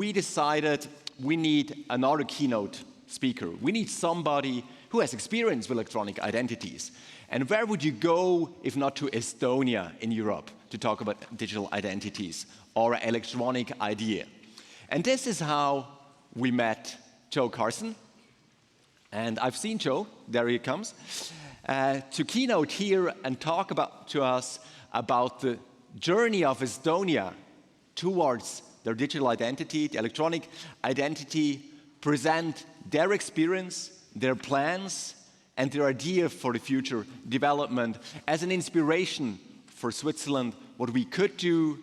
we decided we need another keynote speaker. We need somebody who has experience with electronic identities. And where would you go if not to Estonia in Europe to talk about digital identities or electronic ID? And this is how we met Carson. And I've seen Joe, there he comes, to keynote here and talk to us about the journey of Estonia towards their digital identity, the electronic identity, present their experience, their plans, and their idea for the future development as an inspiration for Switzerland, what we could do,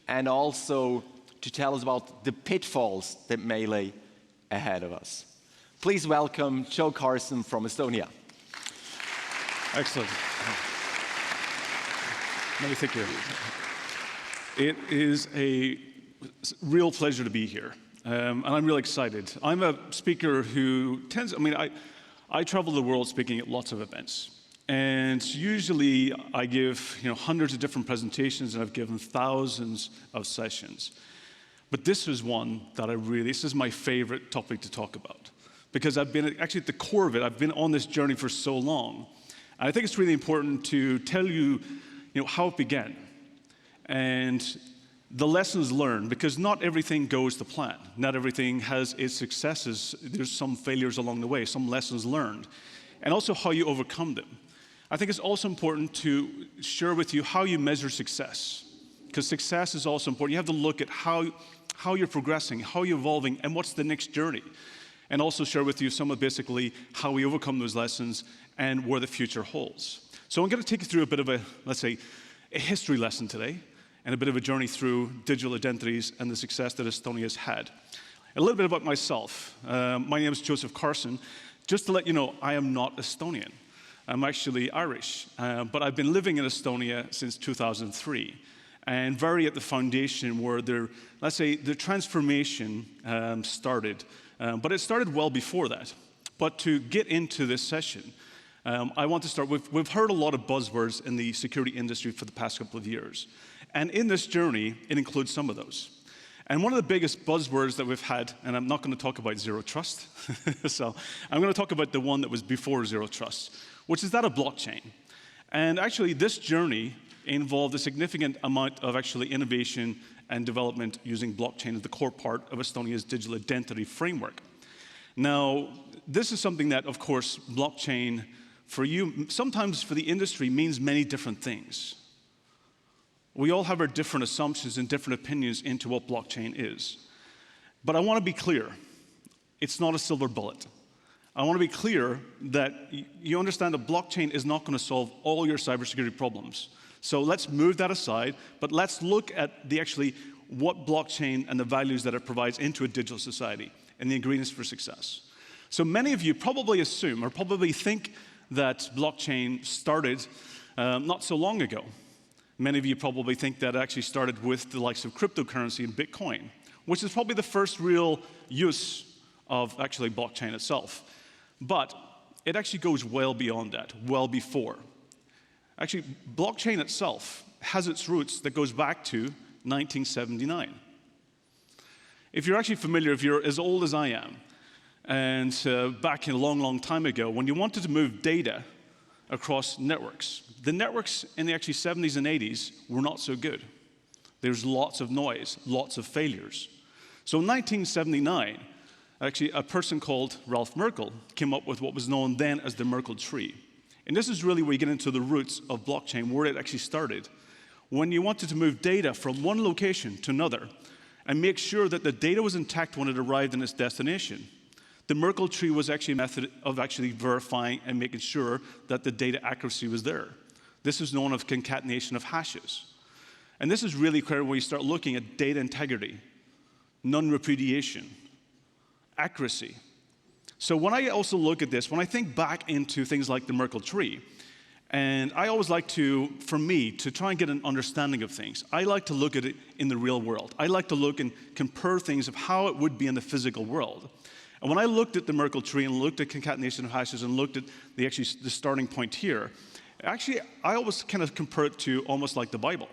and also to tell us about the pitfalls that may lay ahead of us. Please welcome Carson from Estonia. Excellent. Let me thank you. It is a real pleasure to be here, and I'm really excited. I'm a speaker who tends, I travel the world speaking at lots of events, and usually I give hundreds of different presentations, and I've given thousands of sessions. But this is one that this is my favorite topic to talk about, because I've been actually at the core of it. I've been on this journey for so long, and I think it's really important to tell you, how it began and the lessons learned, because not everything goes to plan. Not everything has its successes. There's some failures along the way, some lessons learned, and also how you overcome them. I think it's also important to share with you how you measure success, because success is also important. You have to look at how you're progressing, how you're evolving, and what's the next journey. And also share with you some of basically how we overcome those lessons and where the future holds. So I'm going to take you through a bit of let's say, a history lesson today, and a bit of a journey through digital identities and the success that Estonia has had. A little bit about myself. My name is Carson. Just to let you know, I am not Estonian. I'm actually Irish, but I've been living in Estonia since 2003, and very at the foundation where let's say, the transformation started. But it started well before that. But to get into this session, I want to start with, we've heard a lot of buzzwords in the security industry for the past couple of years. And in this journey, it includes some of those. And one of the biggest buzzwords that we've had, and I'm not going to talk about zero trust, so I'm going to talk about the one that was before zero trust, which is that of blockchain. And actually, this journey involved a significant amount of actually innovation and development using blockchain as the core part of Estonia's digital identity framework. Now, this is something that, of course, blockchain for you, sometimes for the industry, means many different things. We all have our different assumptions and different opinions into what blockchain is. But I want to be clear, it's not a silver bullet. I want to be clear that you understand that blockchain is not going to solve all your cybersecurity problems. So let's move that aside, but let's look at what blockchain and the values that it provides into a digital society and the ingredients for success. So many of you probably assume or probably think that blockchain started not so long ago. Many of you probably think that it actually started with the likes of cryptocurrency and Bitcoin, which is probably the first real use of blockchain itself. But it actually goes well beyond that, well before. Actually, blockchain itself has its roots that goes back to 1979. If you're actually familiar, if you're as old as I am, and back in a long, long time ago, when you wanted to move data across networks, the networks in the 70s and 80s were not so good. There's lots of noise, lots of failures. So in 1979, actually a person called Ralph Merkle came up with what was known then as the Merkle tree. And this is really where you get into the roots of blockchain, where it actually started. When you wanted to move data from one location to another and make sure that the data was intact when it arrived in its destination, the Merkle tree was actually a method of verifying and making sure that the data accuracy was there. This is known as concatenation of hashes. And this is really clear when you start looking at data integrity, non-repudiation, accuracy. So when I also look at this, when I think back into things like the Merkle tree, and I always like to, for me, to try and get an understanding of things, I like to look at it in the real world. I like to look and compare things of how it would be in the physical world. And when I looked at the Merkle tree and looked at concatenation of hashes and looked at the starting point here, actually, I always kind of compare it to almost like the Bible.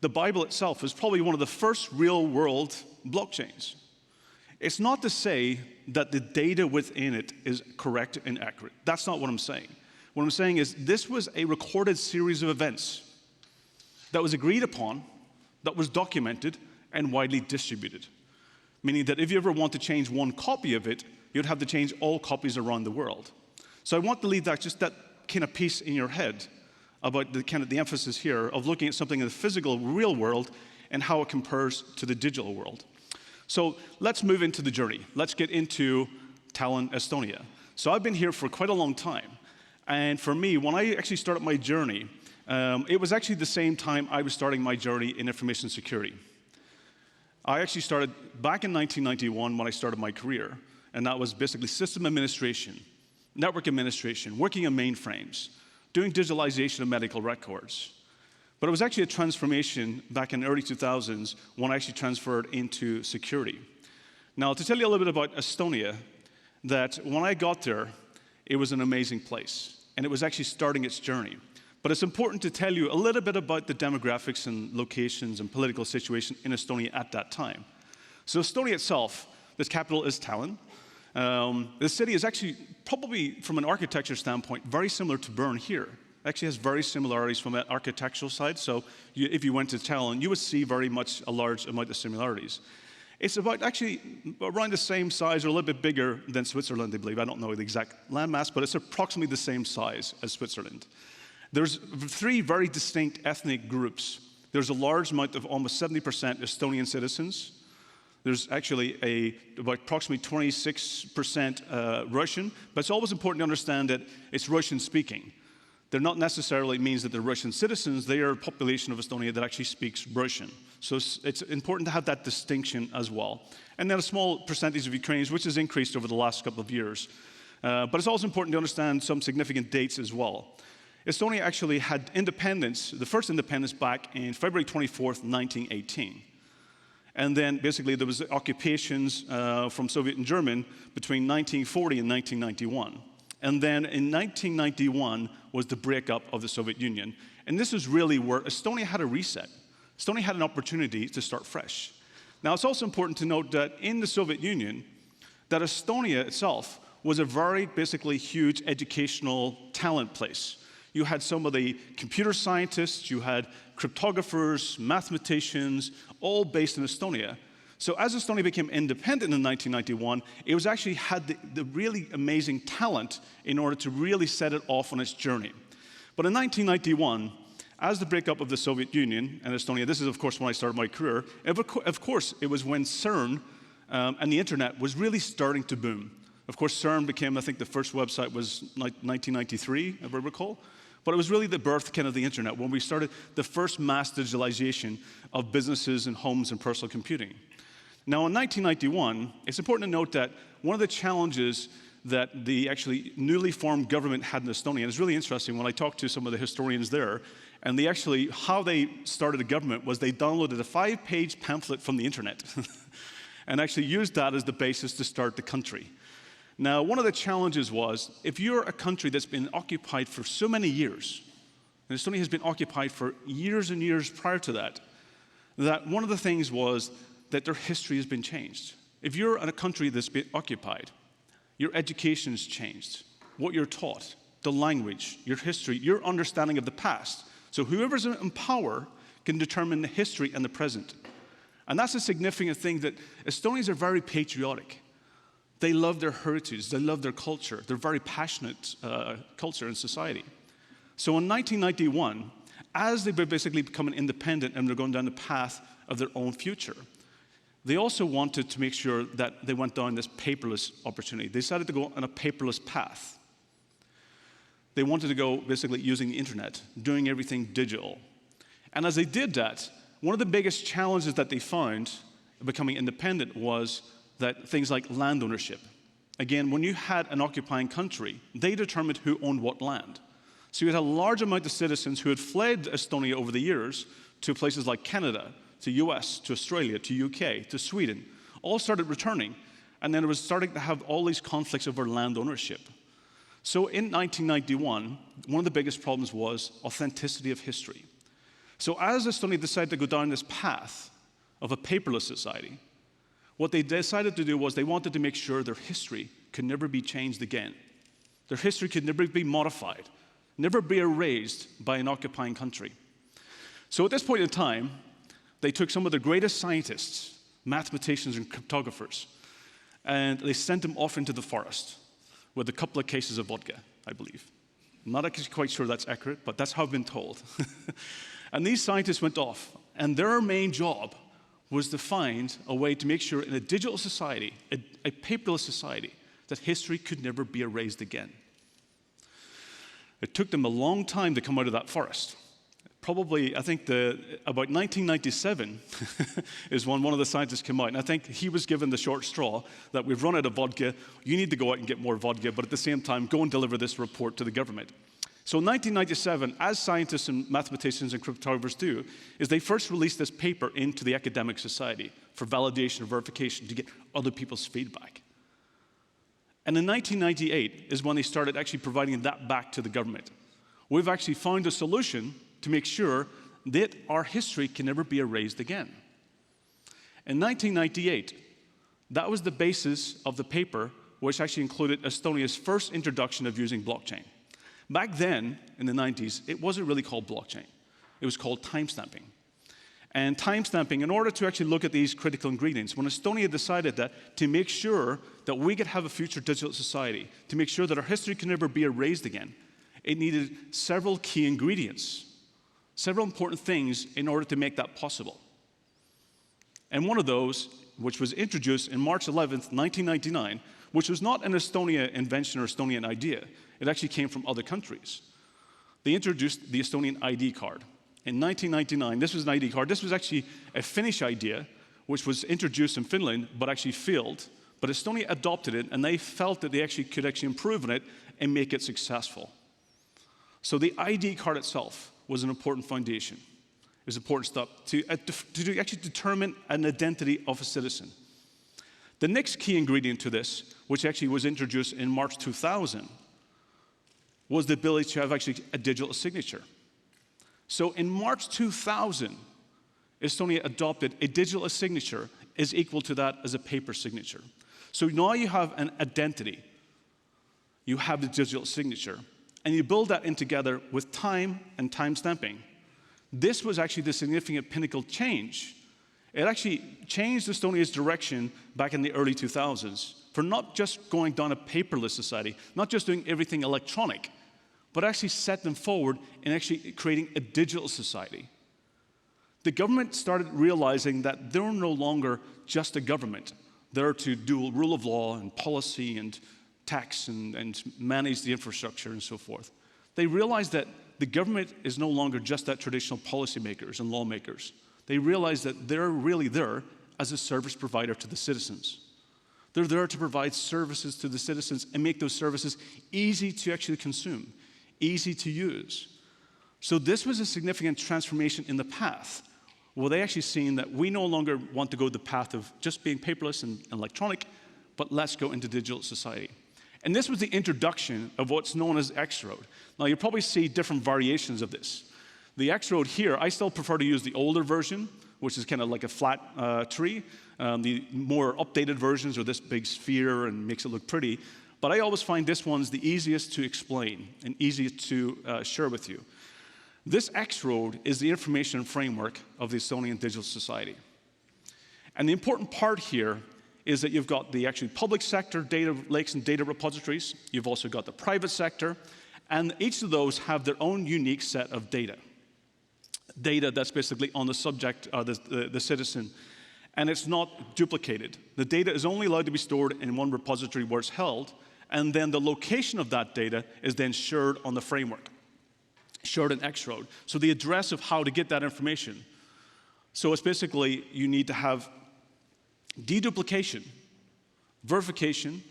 The Bible itself is probably one of the first real-world blockchains. It's not to say that the data within it is correct and accurate. That's not what I'm saying. What I'm saying is this was a recorded series of events that was agreed upon, that was documented, and widely distributed. Meaning that if you ever want to change one copy of it, you'd have to change all copies around the world. So I want to leave that, just that kind of piece in your head about the emphasis here of looking at something in the physical, real world and how it compares to the digital world. So let's move into the journey. Let's get into Tallinn, Estonia. So I've been here for quite a long time. And for me, when I actually started my journey, it was actually the same time I was starting my journey in information security. I actually started back in 1991 when I started my career, and that was basically system administration, network administration, working on mainframes, doing digitalization of medical records. But it was actually a transformation back in the early 2000s when I actually transferred into security. Now, to tell you a little bit about Estonia, that when I got there, it was an amazing place, and it was actually starting its journey. But it's important to tell you a little bit about the demographics and locations and political situation in Estonia at that time. So Estonia itself, the capital is Tallinn. The city is actually probably, from an architecture standpoint, very similar to Bern here. Actually has very similarities from an architectural side. So if you went to Tallinn, you would see very much a large amount of similarities. It's about actually around the same size or a little bit bigger than Switzerland, I believe. I don't know the exact landmass, but it's approximately the same size as Switzerland. There's three very distinct ethnic groups. There's a large amount of almost 70% Estonian citizens. There's actually about approximately 26% Russian, but it's always important to understand that it's Russian speaking. They're not necessarily means that they're Russian citizens, they are a population of Estonia that actually speaks Russian. So it's important to have that distinction as well. And then a small percentage of Ukrainians, which has increased over the last couple of years. But it's also important to understand some significant dates as well. Estonia actually had independence, the first independence back in February 24th, 1918. And then basically there was occupations from Soviet and German between 1940 and 1991. And then in 1991 was the breakup of the Soviet Union. And this is really where Estonia had a reset. Estonia had an opportunity to start fresh. Now it's also important to note that in the Soviet Union, that Estonia itself was a very basically huge educational talent place. You had some of the computer scientists, you had cryptographers, mathematicians, all based in Estonia. So as Estonia became independent in 1991, it was actually had the really amazing talent in order to really set it off on its journey. But in 1991, as the breakup of the Soviet Union and Estonia, this is of course when I started my career, of course it was when CERN and the internet was really starting to boom. Of course CERN became, I think the first website was 1993, if I recall. But it was really the birth kind of the internet when we started the first mass digitalization of businesses and homes and personal computing. Now in 1991, it's important to note that one of the challenges that the actually newly formed government had in Estonia, and it's really interesting when I talked to some of the historians there, and they actually, how they started the government was they downloaded a 5-page pamphlet from the internet and actually used that as the basis to start the country. Now, one of the challenges was, if you're a country that's been occupied for so many years, and Estonia has been occupied for years and years prior to that, that one of the things was that their history has been changed. If you're in a country that's been occupied, your education's changed, what you're taught, the language, your history, your understanding of the past. So whoever's in power can determine the history and the present. And that's a significant thing that Estonians are very patriotic. They love their heritage, they love their culture. They're very passionate culture and society. So in 1991, as they were basically becoming independent and they're going down the path of their own future, they also wanted to make sure that they went down this paperless opportunity. They decided to go on a paperless path. They wanted to go basically using the internet, doing everything digital. And as they did that, one of the biggest challenges that they found becoming independent was that things like land ownership. Again, when you had an occupying country, they determined who owned what land. So you had a large amount of citizens who had fled Estonia over the years to places like Canada, to US, to Australia, to UK, to Sweden, all started returning. And then it was starting to have all these conflicts over land ownership. So in 1991, one of the biggest problems was authenticity of history. So as Estonia decided to go down this path of a paperless society, What they decided to do was they wanted to make sure their history could never be changed again. Their history could never be modified, never be erased by an occupying country. So at this point in time, they took some of the greatest scientists, mathematicians, and cryptographers, and they sent them off into the forest with a couple of cases of vodka, I believe. I'm not actually quite sure that's accurate, but that's how I've been told. And these scientists went off, and their main job was to find a way to make sure in a digital society, a paperless society, that history could never be erased again. It took them a long time to come out of that forest. Probably, I think about 1997 is when one of the scientists came out, and I think he was given the short straw that we've run out of vodka, you need to go out and get more vodka, but at the same time, go and deliver this report to the government. So in 1997, as scientists and mathematicians and cryptographers do, is they first released this paper into the academic society for validation and verification to get other people's feedback. And in 1998 is when they started actually providing that back to the government. We've actually found a solution to make sure that our history can never be erased again. In 1998, that was the basis of the paper, which actually included Estonia's first introduction of using blockchain. Back then, in the 90s, it wasn't really called blockchain. It was called timestamping. And timestamping, in order to actually look at these critical ingredients, when Estonia decided that to make sure that we could have a future digital society, to make sure that our history can never be erased again, it needed several key ingredients, several important things in order to make that possible. And one of those, which was introduced in March 11th, 1999, which was not an Estonia invention or Estonian idea, it actually came from other countries. They introduced the Estonian ID card. In 1999, this was an ID card. This was actually a Finnish idea, which was introduced in Finland, but actually failed. But Estonia adopted it, and they felt that they actually could improve on it and make it successful. So the ID card itself was an important foundation. It was important stuff to actually determine an identity of a citizen. The next key ingredient to this, which actually was introduced in March 2000, was the ability to have actually a digital signature. So in March 2000, Estonia adopted a digital signature is equal to that as a paper signature. So now you have an identity. You have the digital signature. And you build that in together with time and time stamping. This was actually the significant pinnacle change. It actually changed Estonia's direction back in the early 2000s for not just going down a paperless society, not just doing everything electronic, but actually set them forward in actually creating a digital society. The government started realizing that they're no longer just a government. They're to do rule of law and policy and tax and manage the infrastructure and so forth. They realized that the government is no longer just that traditional policymakers and lawmakers. They realized that they're really there as a service provider to the citizens. They're there to provide services to the citizens and make those services easy to actually consume, easy to use. So this was a significant transformation in the path, where they actually seen that we no longer want to go the path of just being paperless and electronic, but let's go into digital society. And this was the introduction of what's known as X-Road. Now, you'll probably see different variations of this. The X-Road here, I still prefer to use the older version, which is kind of like a flat tree. The more updated versions are this big sphere and makes it look pretty. But I always find this one's the easiest to explain and easiest to share with you. This X-Road is the information framework of the Estonian digital society. And the important part here is that you've got the actually public sector data lakes and data repositories. You've also got the private sector. And each of those have their own unique set of data. Data that's basically on the subject, the citizen. And it's not duplicated. The data is only allowed to be stored in one repository where it's held. And then the location of that data is then shared on the framework, shared in X-Road. So the address of how to get that information. So it's basically you need to have deduplication, verification,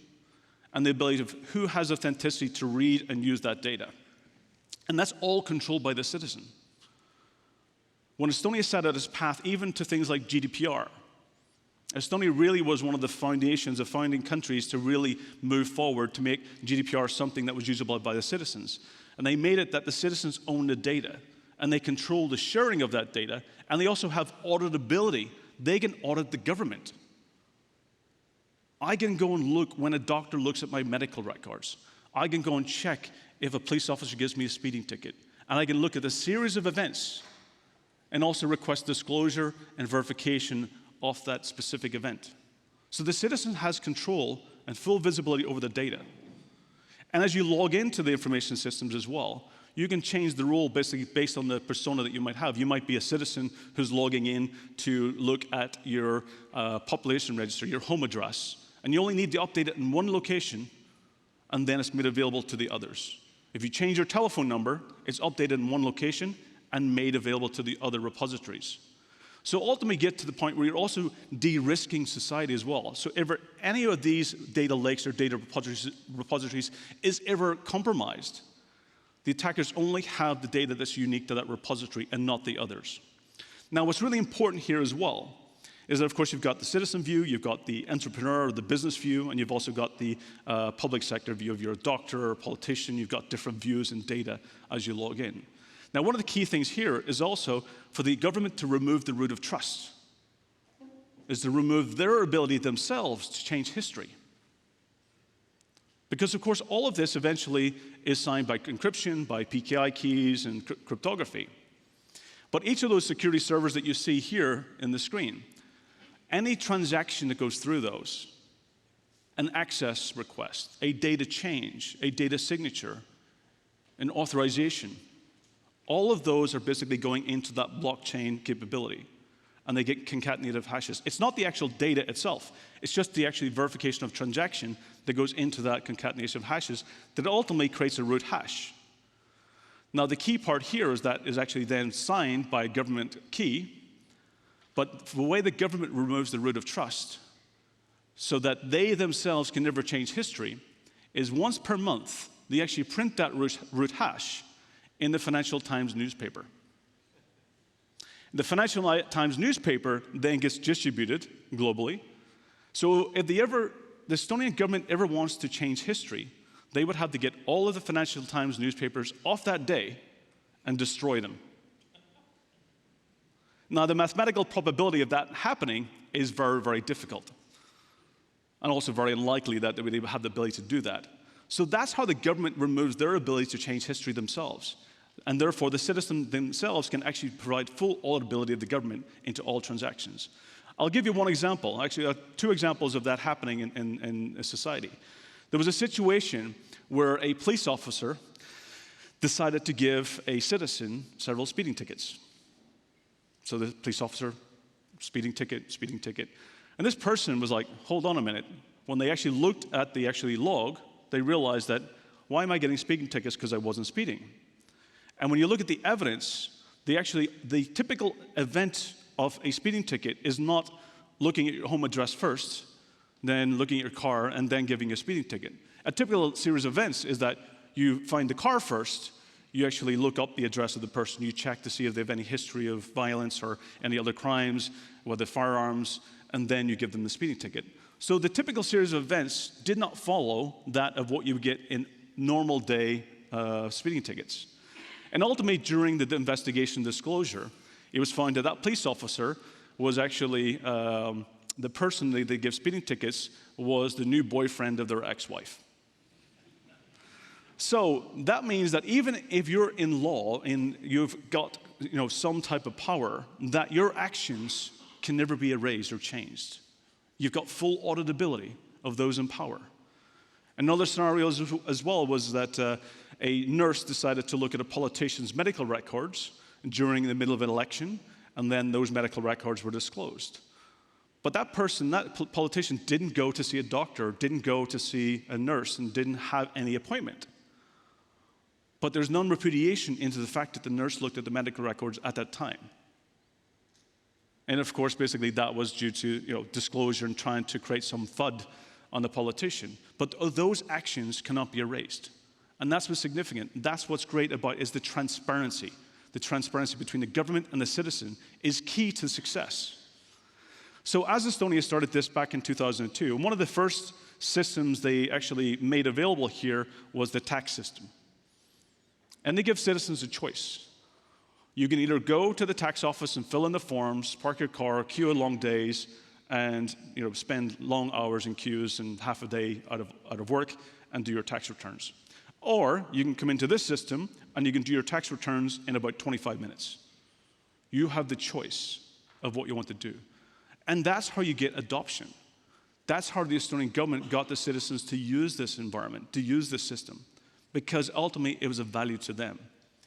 and the ability of who has authenticity to read and use that data. And that's all controlled by the citizen. When Estonia set out its path, even to things like GDPR, Estonia really was one of the foundations of founding countries to really move forward to make GDPR something that was usable by the citizens. And they made it that the citizens own the data, and they control the sharing of that data, and they also have auditability. They can audit the government. I can go and look when a doctor looks at my medical records. I can go and check if a police officer gives me a speeding ticket. And I can look at a series of events and also request disclosure and verification of that specific event. So the citizen has control and full visibility over the data. And as you log into the information systems as well, you can change the role basically based on the persona that you might have. You might be a citizen who's logging in to look at your population register, your home address, and you only need to update it in one location, and then it's made available to the others. If you change your telephone number, it's updated in one location and made available to the other repositories. So ultimately get to the point where you're also de-risking society as well. So if any of these data lakes or data repositories is ever compromised, the attackers only have the data that's unique to that repository and not the others. Now, what's really important here as well is that, of course, you've got the citizen view, you've got the entrepreneur or the business view, and you've also got the public sector view. If you're a doctor or a politician, you've got different views and data as you log in. Now, one of the key things here is also for the government to remove the root of trust, is to remove their ability themselves to change history. Because, of course, all of this eventually is signed by encryption, by PKI keys, and cryptography. But each of those security servers that you see here in the screen, any transaction that goes through those, an access request, a data change, a data signature, an authorization, all of those are basically going into that blockchain capability, and they get concatenative hashes. It's not the actual data itself. It's just the actual verification of transaction that goes into that concatenation of hashes that ultimately creates a root hash. Now, the key part here is that is actually then signed by a government key, but the way the government removes the root of trust so that they themselves can never change history is once per month, they actually print that root hash in the Financial Times newspaper. The Financial Times newspaper then gets distributed globally. So if the Estonian government ever wants to change history, they would have to get all of the Financial Times newspapers off that day and destroy them. Now, the mathematical probability of that happening is very, very difficult, and also very unlikely that they would have the ability to do that. So that's how the government removes their ability to change history themselves. And therefore, the citizens themselves can actually provide full auditability of the government into all transactions. I'll give you one example, actually two examples of that happening in society. There was a situation where a police officer decided to give a citizen several speeding tickets. So the police officer, speeding ticket. And this person was like, hold on a minute. When they actually looked at the log, they realized that, why am I getting speeding tickets? Because I wasn't speeding. And when you look at the evidence, the typical event of a speeding ticket is not looking at your home address first, then looking at your car, and then giving you a speeding ticket. A typical series of events is that you find the car first, you actually look up the address of the person, you check to see if they have any history of violence or any other crimes, whether firearms, and then you give them the speeding ticket. So the typical series of events did not follow that of what you would get in normal day speeding tickets. And ultimately, during the investigation disclosure, it was found that that police officer was actually the person they give speeding tickets was the new boyfriend of their ex-wife. So that means that even if you're in law and you've got some type of power, that your actions can never be erased or changed. You've got full auditability of those in power. Another scenario as well was that a nurse decided to look at a politician's medical records during the middle of an election, and then those medical records were disclosed. But that politician didn't go to see a doctor, didn't go to see a nurse, and didn't have any appointment. But there's non-repudiation into the fact that the nurse looked at the medical records at that time. And of course, basically that was due to disclosure and trying to create some FUD on the politician. But those actions cannot be erased. And that's what's significant. That's what's great about is the transparency. The transparency between the government and the citizen is key to success. So as Estonia started this back in 2002, one of the first systems they actually made available here was the tax system. And they give citizens a choice. You can either go to the tax office and fill in the forms, park your car, queue long days, and spend long hours in queues and half a day out of work and do your tax returns. Or you can come into this system and you can do your tax returns in about 25 minutes. You have the choice of what you want to do. And that's how you get adoption. That's how the Estonian government got the citizens to use this environment, to use this system, because ultimately it was a value to them.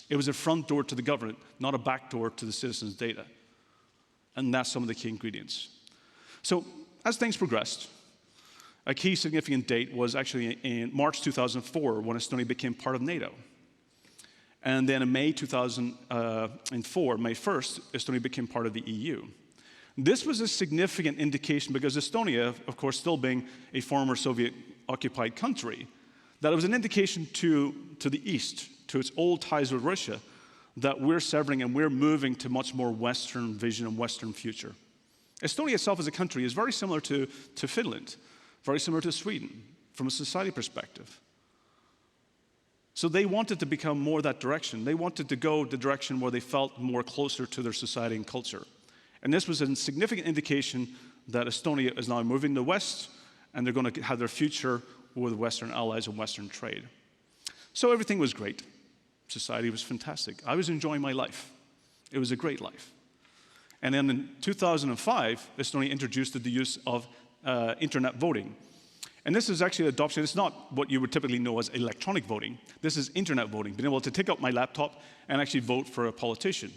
It was a front door to the government, not a back door to the citizens' data. And that's some of the key ingredients. So as things progressed, a key significant date was actually in March 2004 when Estonia became part of NATO. And then in May 2004, May 1st, Estonia became part of the EU. This was a significant indication because Estonia, of course, still being a former Soviet-occupied country, that it was an indication to the East, to its old ties with Russia, that we're severing and we're moving to much more Western vision and Western future. Estonia itself as a country is very similar to Finland, very similar to Sweden from a society perspective. So they wanted to become more that direction. They wanted to go the direction where they felt more closer to their society and culture. And this was a significant indication that Estonia is now moving to the West, and they're going to have their future with Western allies and Western trade. So everything was great. Society was fantastic. I was enjoying my life. It was a great life. And then in 2005, Estonia introduced the use of internet voting. And this is actually adoption. It's not what you would typically know as electronic voting. This is internet voting, being able to take out my laptop and actually vote for a politician.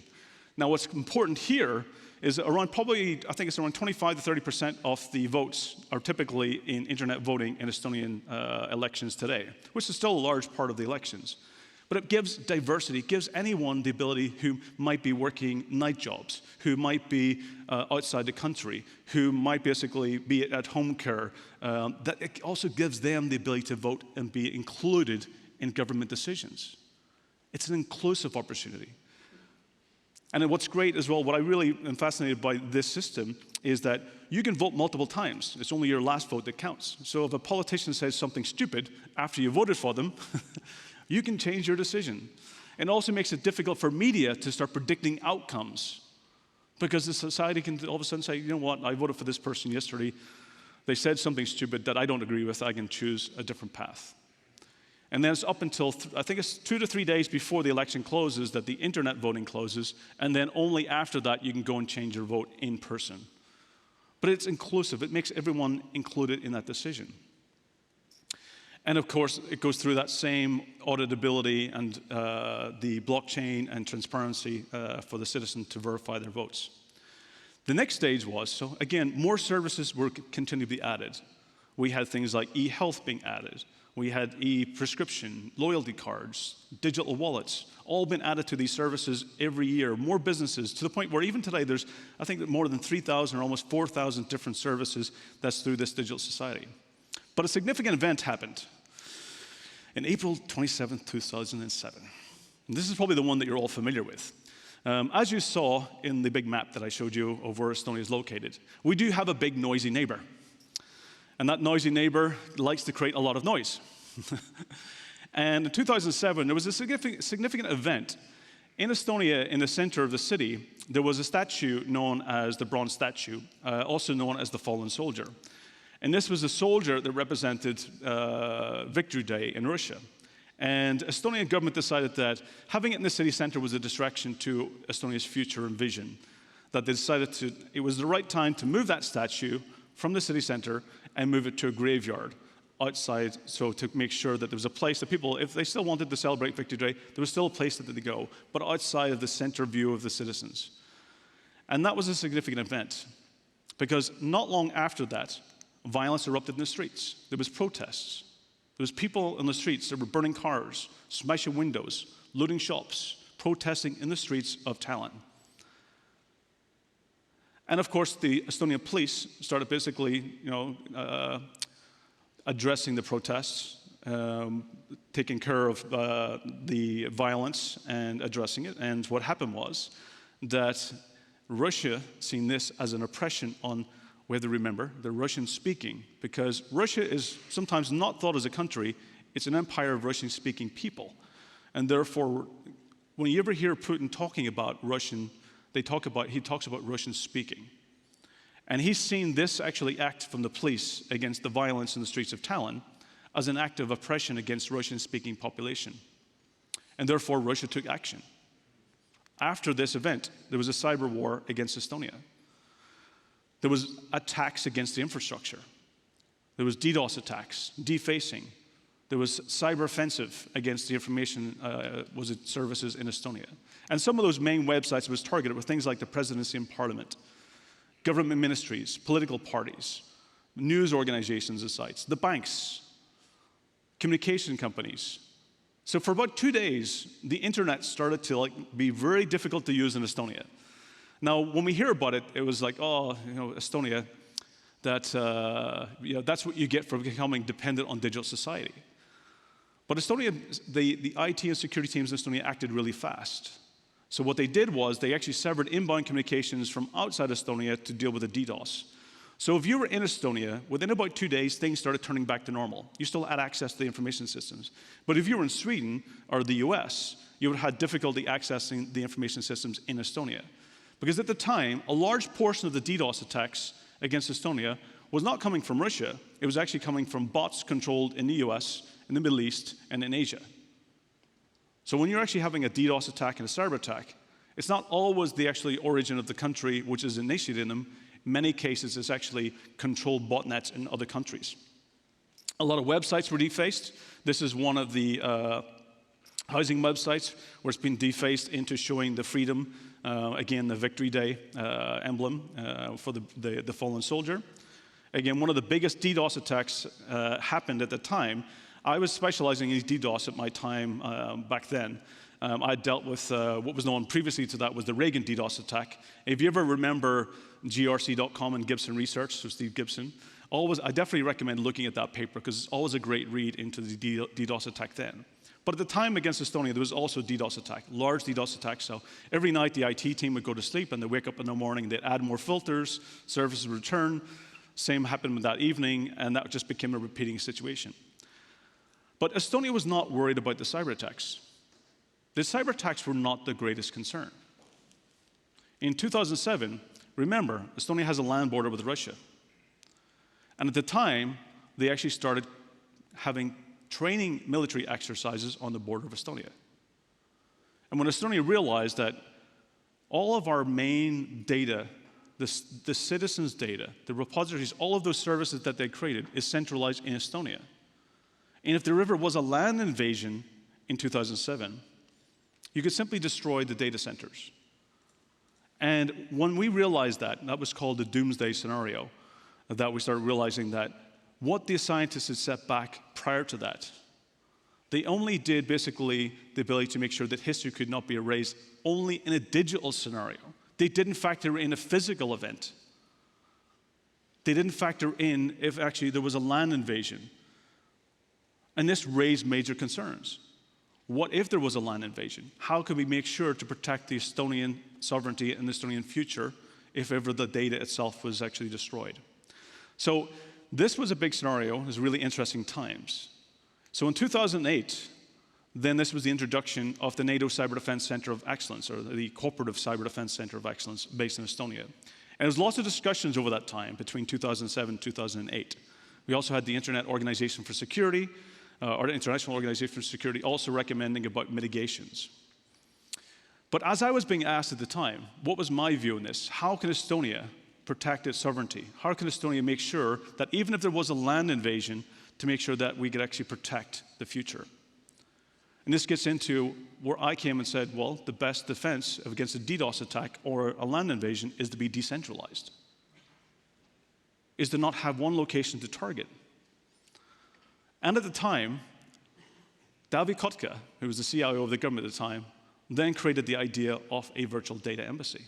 Now, what's important here is around probably, I think it's around 25 to 30% of the votes are typically in internet voting in Estonian elections today, which is still a large part of the elections. But it gives diversity. It gives anyone the ability who might be working night jobs, who might be outside the country, who might basically be at home care, that it also gives them the ability to vote and be included in government decisions. It's an inclusive opportunity. And then what's great as well, what I really am fascinated by this system is that you can vote multiple times. It's only your last vote that counts. So if a politician says something stupid after you voted for them, you can change your decision. It also makes it difficult for media to start predicting outcomes because the society can all of a sudden say, you know what, I voted for this person yesterday. They said something stupid that I don't agree with. I can choose a different path. And then it's up until, I think it's 2 to 3 days before the election closes that the internet voting closes, and then only after that you can go and change your vote in person. But it's inclusive. It makes everyone included in that decision. And of course, it goes through that same auditability and the blockchain and transparency for the citizen to verify their votes. The next stage was, so again, more services were continuing to be added. We had things like e-health being added. We had e-prescription, loyalty cards, digital wallets, all been added to these services every year. More businesses, to the point where even today there's, I think, more than 3,000 or almost 4,000 different services that's through this digital society. But a significant event happened in April 27, 2007. And this is probably the one that you're all familiar with. As you saw in the big map that I showed you of where Estonia is located, we do have a big noisy neighbor. And that noisy neighbor likes to create a lot of noise. And in 2007, there was a significant event. In Estonia, in the center of the city, there was a statue known as the Bronze Statue, also known as the Fallen Soldier. And this was a soldier that represented Victory Day in Russia. And Estonian government decided that having it in the city center was a distraction to Estonia's future and vision. That they decided it was the right time to move that statue from the city center and move it to a graveyard outside, so to make sure that there was a place that people, if they still wanted to celebrate Victory Day, there was still a place that they could go, but outside of the center view of the citizens. And that was a significant event, because not long after that, violence erupted in the streets. There was protests. There was people in the streets that were burning cars, smashing windows, looting shops, protesting in the streets of Tallinn. And of course, the Estonian police started basically, addressing the protests, taking care of the violence and addressing it. And what happened was that Russia seen this as an oppression on, we have to remember, the Russian speaking, because Russia is sometimes not thought as a country, it's an empire of Russian speaking people. And therefore, when you ever hear Putin talking about Russian, he talks about Russian speaking. And he's seen this actually act from the police against the violence in the streets of Tallinn as an act of oppression against Russian-speaking population. And therefore, Russia took action. After this event, there was a cyber war against Estonia. There was attacks against the infrastructure. There was DDoS attacks, defacing. There was cyber offensive against the information services in Estonia. And some of those main websites was targeted were things like the presidency and parliament, government ministries, political parties, news organizations and sites, the banks, communication companies. So for about 2 days, the internet started to be very difficult to use in Estonia. Now, when we hear about it, it was like, oh, Estonia, that's what you get for becoming dependent on digital society. But Estonia, the IT and security teams in Estonia acted really fast. So what they did was they actually severed inbound communications from outside Estonia to deal with the DDoS. So if you were in Estonia, within about 2 days, things started turning back to normal. You still had access to the information systems. But if you were in Sweden or the US, you would have had difficulty accessing the information systems in Estonia. Because at the time, a large portion of the DDoS attacks against Estonia was not coming from Russia. It was actually coming from bots controlled in the US, in the Middle East, and in Asia. So when you're actually having a DDoS attack and a cyber attack, it's not always the actual origin of the country which is initiating them. In many cases, it's actually controlled botnets in other countries. A lot of websites were defaced. This is one of the housing websites where it's been defaced into showing the freedom, again, the Victory Day emblem for the fallen soldier. Again, one of the biggest DDoS attacks happened at the time. I was specializing in DDoS at my time back then. I dealt with what was known previously to that was the Reagan DDoS attack. If you ever remember grc.com and Gibson Research, so Steve Gibson, I definitely recommend looking at that paper because it's always a great read into the DDoS attack then. But at the time against Estonia, there was also a DDoS attack, large DDoS attack. So every night the IT team would go to sleep and they'd wake up in the morning, they'd add more filters, services would return. Same happened that evening, and that just became a repeating situation. But Estonia was not worried about the cyber attacks. The cyber attacks were not the greatest concern. In 2007, remember, Estonia has a land border with Russia. And at the time, they actually started having training military exercises on the border of Estonia. And when Estonia realized that all of our main data, the citizens' data, the repositories, all of those services that they created is centralized in Estonia. And if there ever was a land invasion in 2007, you could simply destroy the data centers. And when we realized that, that was called the doomsday scenario, that we started realizing that what the scientists had set back prior to that, they only did basically the ability to make sure that history could not be erased only in a digital scenario. They didn't factor in a physical event. They didn't factor in if actually there was a land invasion. And this raised major concerns. What if there was a land invasion? How could we make sure to protect the Estonian sovereignty and the Estonian future if ever the data itself was actually destroyed? So this was a big scenario. It was really interesting times. So in 2008, then this was the introduction of the NATO Cyber Defense Center of Excellence, or the Cooperative Cyber Defense Center of Excellence based in Estonia. And there was lots of discussions over that time between 2007 and 2008. We also had the Internet Organization for Security, or the International Organization for Security, also recommending about mitigations. But as I was being asked at the time, what was my view on this? How can Estonia protect its sovereignty? How can Estonia make sure that even if there was a land invasion, to make sure that we could actually protect the future? And this gets into where I came and said, well, the best defense against a DDoS attack or a land invasion is to be decentralized, is to not have one location to target. And at the time, Davi Kotka, who was the CIO of the government at the time, then created the idea of a virtual data embassy.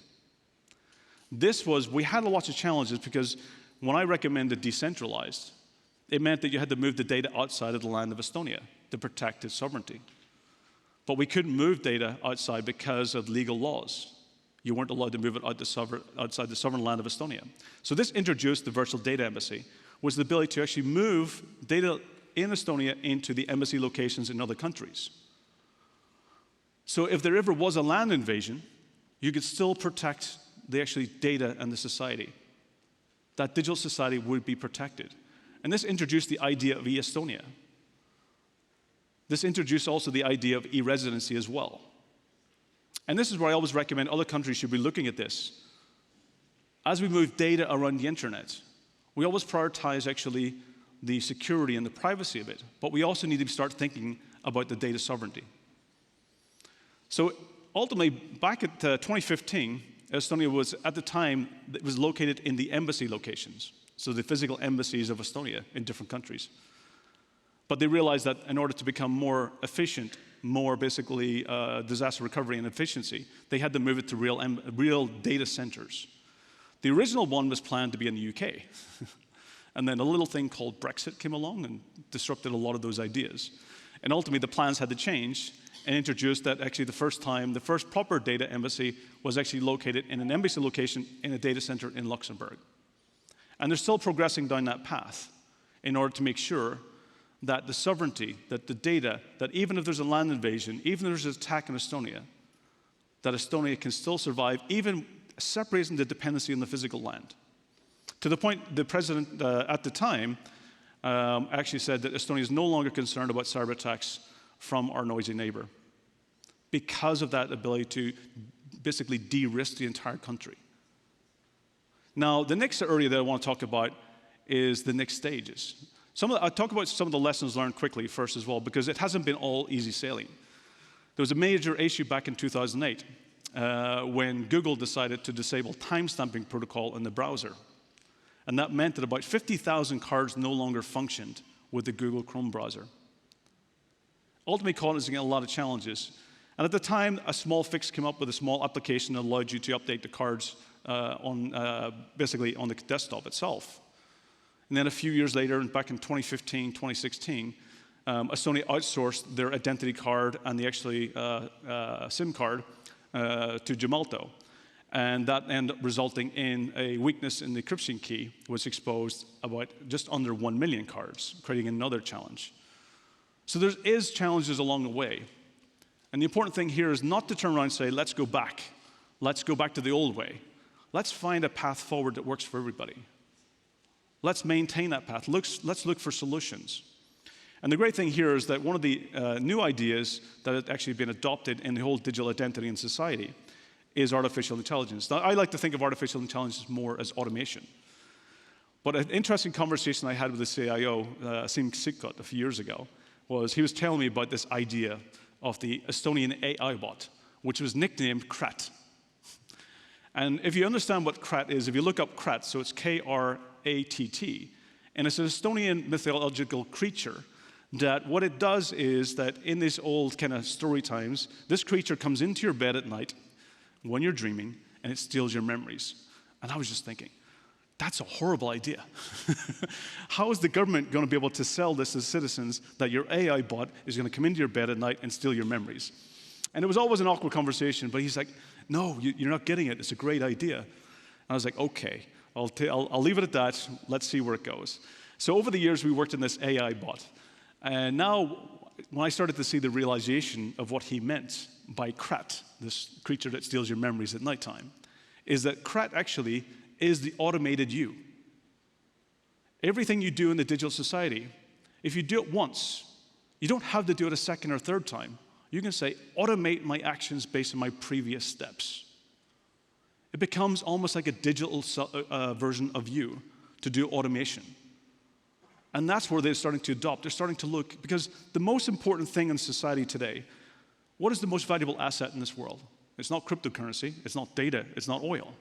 We had lots of challenges because when I recommended decentralized, it meant that you had to move the data outside of the land of Estonia to protect its sovereignty. But we couldn't move data outside because of legal laws. You weren't allowed to move it outside the sovereign land of Estonia. So this introduced the virtual data embassy, was the ability to actually move data in Estonia into the embassy locations in other countries. So if there ever was a land invasion, you could still protect the actual data and the society. that digital society would be protected. And this introduced the idea of e-Estonia. This introduced also the idea of e-residency as well. And this is where I always recommend other countries should be looking at this. As we move data around the internet, we always prioritize actually the security and the privacy of it, but we also need to start thinking about the data sovereignty. So ultimately, back at 2015, Estonia was, at the time, it was located in the embassy locations, so the physical embassies of Estonia in different countries. But they realized that in order to become more efficient, more basically disaster recovery and efficiency, they had to move it to real data centers. The original one was planned to be in the UK. And then a little thing called Brexit came along and disrupted a lot of those ideas. And ultimately, the plans had to change and introduced that actually the first proper data embassy was actually located in an embassy location in a data center in Luxembourg. And they're still progressing down that path in order to make sure that the sovereignty, that the data, that even if there's a land invasion, even if there's an attack in Estonia, that Estonia can still survive, even separating the dependency on the physical land. To the point, the president at the time actually said that Estonia is no longer concerned about cyber attacks from our noisy neighbor because of that ability to basically de-risk the entire country. Now, the next area that I want to talk about is the next stages. I'll talk about some of the lessons learned quickly first as well, because it hasn't been all easy sailing. There was a major issue back in 2008 when Google decided to disable timestamping protocol in the browser. And that meant that about 50,000 cards no longer functioned with the Google Chrome browser, ultimately causing a lot of challenges. And at the time, a small fix came up with a small application that allowed you to update the cards basically on the desktop itself. And then a few years later, back in 2015, 2016, Estonia outsourced their identity card and the actually SIM card to Gemalto. And that ended up resulting in a weakness in the encryption key, which exposed about just under 1 million cards, creating another challenge. So there is challenges along the way. And the important thing here is not to turn around and say, let's go back. Let's go back to the old way. Let's find a path forward that works for everybody. Let's maintain that path. Let's look for solutions. And the great thing here is that one of the new ideas that has actually been adopted in the whole digital identity in society is artificial intelligence. Now, I like to think of artificial intelligence more as automation. But an interesting conversation I had with the CIO, Sim Sikkot, a few years ago, was he was telling me about this idea of the Estonian AI bot, which was nicknamed Krat. And if you understand what Krat is, if you look up Krat, so it's K-R-A-T-T, and it's an Estonian mythological creature that what it does is that in these old kind of story times, this creature comes into your bed at night when you're dreaming, and it steals your memories. And I was just thinking, that's a horrible idea. How is the government going to be able to sell this to citizens that your AI bot is going to come into your bed at night and steal your memories? And it was always an awkward conversation, but he's like, no, you're not getting it. It's a great idea. And I was like, okay, I'll leave it at that. Let's see where it goes. So over the years, we worked on this AI bot. And now, when I started to see the realization of what he meant by Krat, this creature that steals your memories at nighttime, is that Krat actually is the automated you. Everything you do in the digital society, if you do it once, you don't have to do it a second or third time. You can say, automate my actions based on my previous steps. It becomes almost like a digital version of you to do automation. And that's where they're starting to adopt. They're starting to look, because the most important thing in society today, what is the most valuable asset in this world? It's not cryptocurrency, it's not data, it's not oil.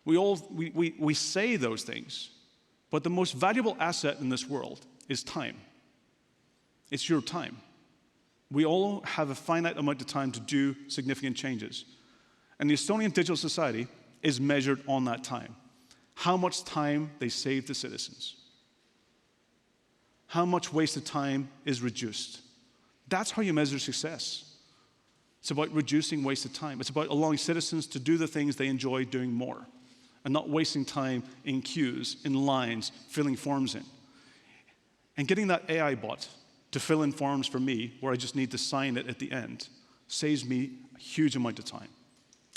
We say those things, but the most valuable asset in this world is time. It's your time. We all have a finite amount of time to do significant changes. And the Estonian digital society is measured on that time. How much time they save the citizens. How much wasted time is reduced. That's how you measure success. It's about reducing wasted time. It's about allowing citizens to do the things they enjoy doing more and not wasting time in queues, in lines, filling forms in. And getting that AI bot to fill in forms for me, where I just need to sign it at the end, saves me a huge amount of time.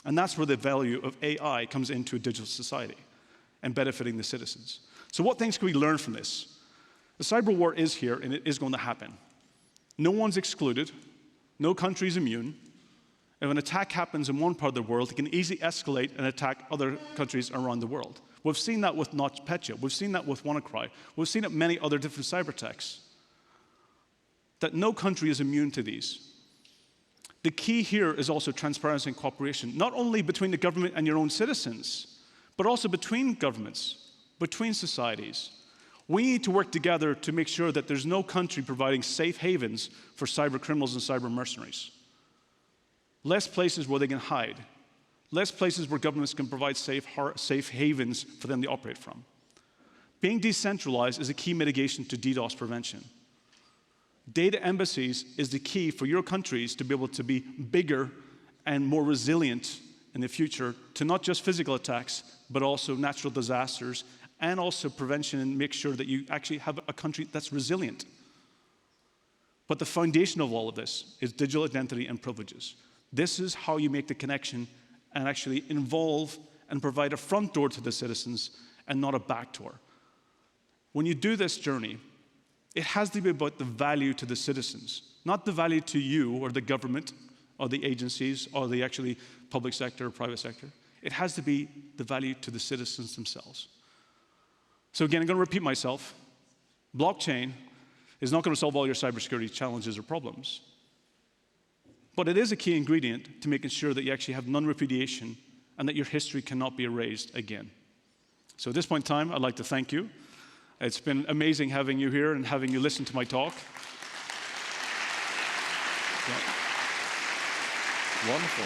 And that's where the value of AI comes into a digital society. and benefiting the citizens. So what things can we learn from this? The cyber war is here, and it is going to happen. No one's excluded. No country is immune. If an attack happens in one part of the world, it can easily escalate and attack other countries around the world. We've seen that with NotPetya. We've seen that with WannaCry. We've seen it many other different cyber attacks. That no country is immune to these. The key here is also transparency and cooperation, not only between the government and your own citizens, but also between governments, between societies. We need to work together to make sure that there's no country providing safe havens for cyber criminals and cyber mercenaries. Less places where they can hide. Less places where governments can provide safe havens for them to operate from. Being decentralized is a key mitigation to DDoS prevention. Data embassies is the key for your countries to be able to be bigger and more resilient in the future to not just physical attacks, but also natural disasters, and also prevention, and make sure that you actually have a country that's resilient. But the foundation of all of this is digital identity and privileges. This is how you make the connection and actually involve and provide a front door to the citizens and not a back door. When you do this journey, it has to be about the value to the citizens, not the value to you or the government or the agencies or the actually public sector or private sector. It has to be the value to the citizens themselves. So again, I'm going to repeat myself. Blockchain is not going to solve all your cybersecurity challenges or problems. But it is a key ingredient to making sure that you actually have non-repudiation and that your history cannot be erased again. So at this point in time, I'd like to thank you. It's been amazing having you here and having you listen to my talk. Wonderful.